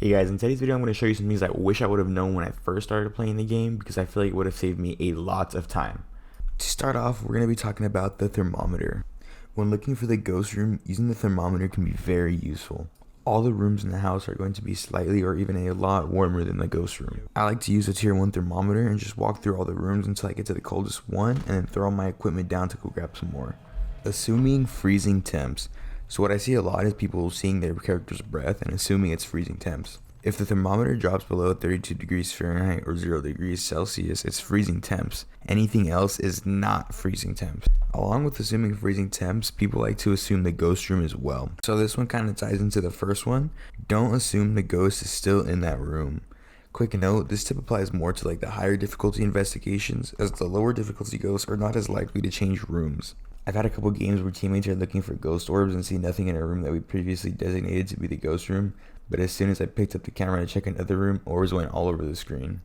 Hey guys, in today's video I'm going to show you some things I wish I would have known when I first started playing the game because I feel like it would have saved me a lot of time. To start off, we're going to be talking about the thermometer. When looking for the ghost room, using the thermometer can be very useful. All the rooms in the house are going to be slightly or even a lot warmer than the ghost room. I like to use a tier 1 thermometer and just walk through all the rooms until I get to the coldest one and then throw my equipment down to go grab some more. Assuming freezing temps. So what I see a lot is people seeing their character's breath and assuming it's freezing temps. If the thermometer drops below 32 degrees Fahrenheit or 0 degrees Celsius, it's freezing temps. Anything else is not freezing temps. Along with assuming freezing temps, people like to assume the ghost room as well. So this one kind of ties into the first one. Don't assume the ghost is still in that room. Quick note, this tip applies more to like the higher difficulty investigations, as the lower difficulty ghosts are not as likely to change rooms. I've had a couple games where teammates are looking for ghost orbs and see nothing in a room that we previously designated to be the ghost room, but as soon as I picked up the camera to check another room, orbs went all over the screen.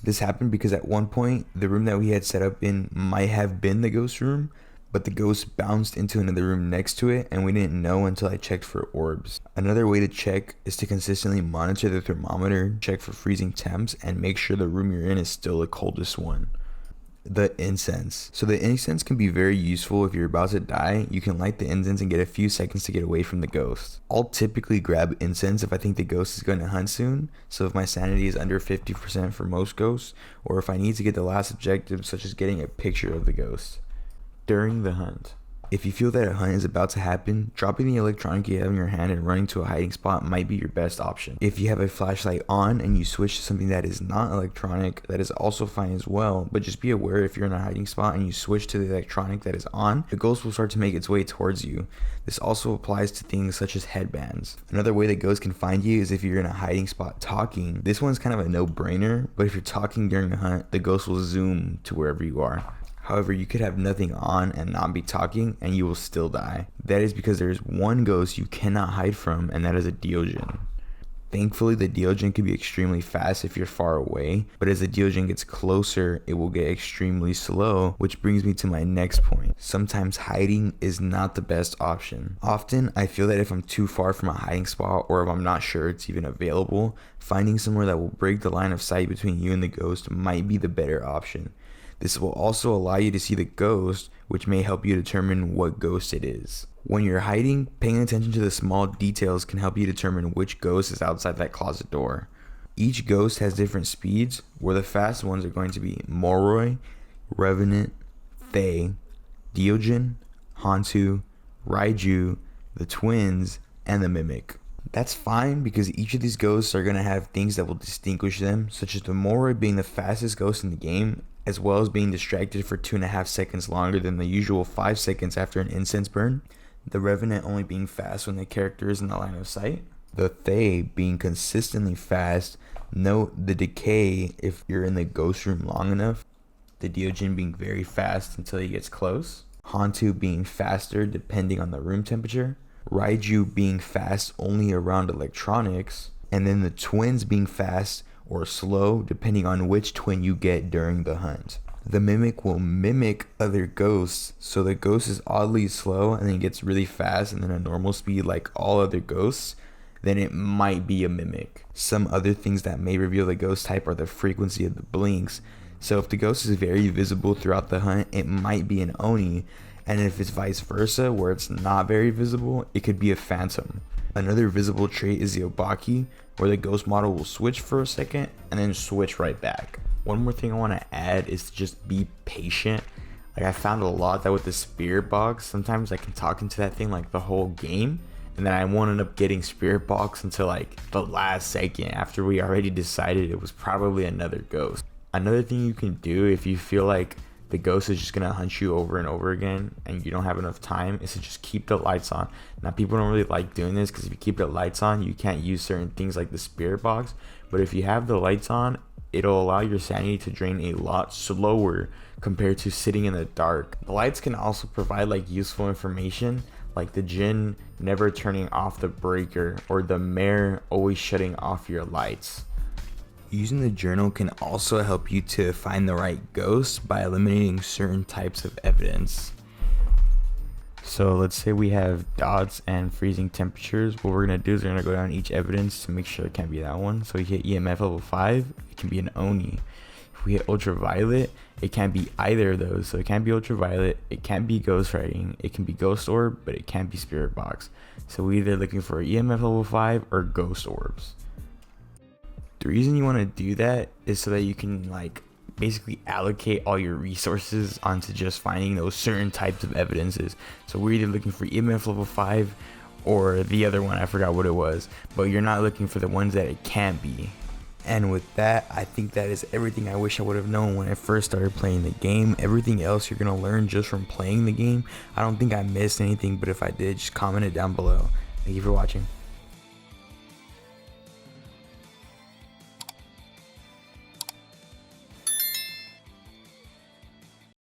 This happened because at one point, the room that we had set up in might have been the ghost room, but the ghost bounced into another room next to it and we didn't know until I checked for orbs. Another way to check is to consistently monitor the thermometer, check for freezing temps, and make sure the room you're in is still the coldest one. The incense. So the incense can be very useful if you're about to die. You can light the incense and get a few seconds to get away from the ghost. I'll typically grab incense if I think the ghost is going to hunt soon. So if my sanity is under 50% for most ghosts, or if I need to get the last objective such as getting a picture of the ghost. During the hunt. If you feel that a hunt is about to happen, dropping the electronic you have in your hand and running to a hiding spot might be your best option. If you have a flashlight on and you switch to something that is not electronic, that is also fine as well, but just be aware if you're in a hiding spot and you switch to the electronic that is on, the ghost will start to make its way towards you. This also applies to things such as headbands. Another way that ghosts can find you is if you're in a hiding spot talking. This one's kind of a no-brainer, but if you're talking during a hunt, the ghost will zoom to wherever you are. However, you could have nothing on and not be talking and you will still die. That is because there is one ghost you cannot hide from, and that is a Deogen. Thankfully, the Deogen can be extremely fast if you're far away, but as the Deogen gets closer, it will get extremely slow, which brings me to my next point. Sometimes hiding is not the best option. Often, I feel that if I'm too far from a hiding spot or if I'm not sure it's even available, finding somewhere that will break the line of sight between you and the ghost might be the better option. This will also allow you to see the ghost, which may help you determine what ghost it is. When you're hiding, paying attention to the small details can help you determine which ghost is outside that closet door. Each ghost has different speeds, where the fast ones are going to be Moroi, Revenant, Thaye, Deogen, Hantu, Raiju, the Twins, and the Mimic. That's fine because each of these ghosts are going to have things that will distinguish them, such as the Moroi being the fastest ghost in the game, as well as being distracted for 2.5 seconds longer than the usual 5 seconds after an incense burn, the Revenant only being fast when the character is in the line of sight, the Thaye being consistently fast, note the decay if you're in the ghost room long enough, the Deogen being very fast until he gets close, Hantu being faster depending on the room temperature, Raiju being fast only around electronics, and then the Twins being fast or slow depending on which twin you get during the hunt. The Mimic will mimic other ghosts, so the ghost is oddly slow and then gets really fast and then a normal speed like all other ghosts, then it might be a Mimic. Some other things that may reveal the ghost type are the frequency of the blinks. So if the ghost is very visible throughout the hunt, it might be an Oni, and if it's vice versa where it's not very visible, it could be a Phantom. Another visible trait is the Obaki, where the ghost model will switch for a second and then switch right back. One more thing I want to add is to just be patient. Like I found a lot that with the spirit box, sometimes I can talk into that thing like the whole game, and then I won't end up getting spirit box until like the last second after we already decided it was probably another ghost. Another thing you can do if you feel like the ghost is just gonna hunt you over and over again and you don't have enough time is to just keep the lights on. Now people don't really like doing this because if you keep the lights on you can't use certain things like the spirit box, but if you have the lights on, it'll allow your sanity to drain a lot slower compared to sitting in the dark. The lights can also provide like useful information like the Jinn never turning off the breaker or the Mare always shutting off your lights. Using the journal can also help you to find the right ghost by eliminating certain types of evidence. So let's say we have dots and freezing temperatures. What we're gonna do is we're gonna go down each evidence to make sure it can't be that one. So we hit EMF level 5, it can be an Oni. If we hit ultraviolet, it can't be either of those. So it can't be ultraviolet, it can't be ghostwriting, it can be ghost orb, but it can't be spirit box. So we're either looking for EMF level 5 or ghost orbs. The reason you want to do that is so that you can basically allocate all your resources onto just finding those certain types of evidences. So we're either looking for EMF level 5 or the other one, I forgot what it was, but you're not looking for the ones that it can't be. And with that, I think that is everything I wish I would have known when I first started playing the game. Everything else you're going to learn just from playing the game. I don't think I missed anything, but if I did, just comment it down below. Thank you for watching.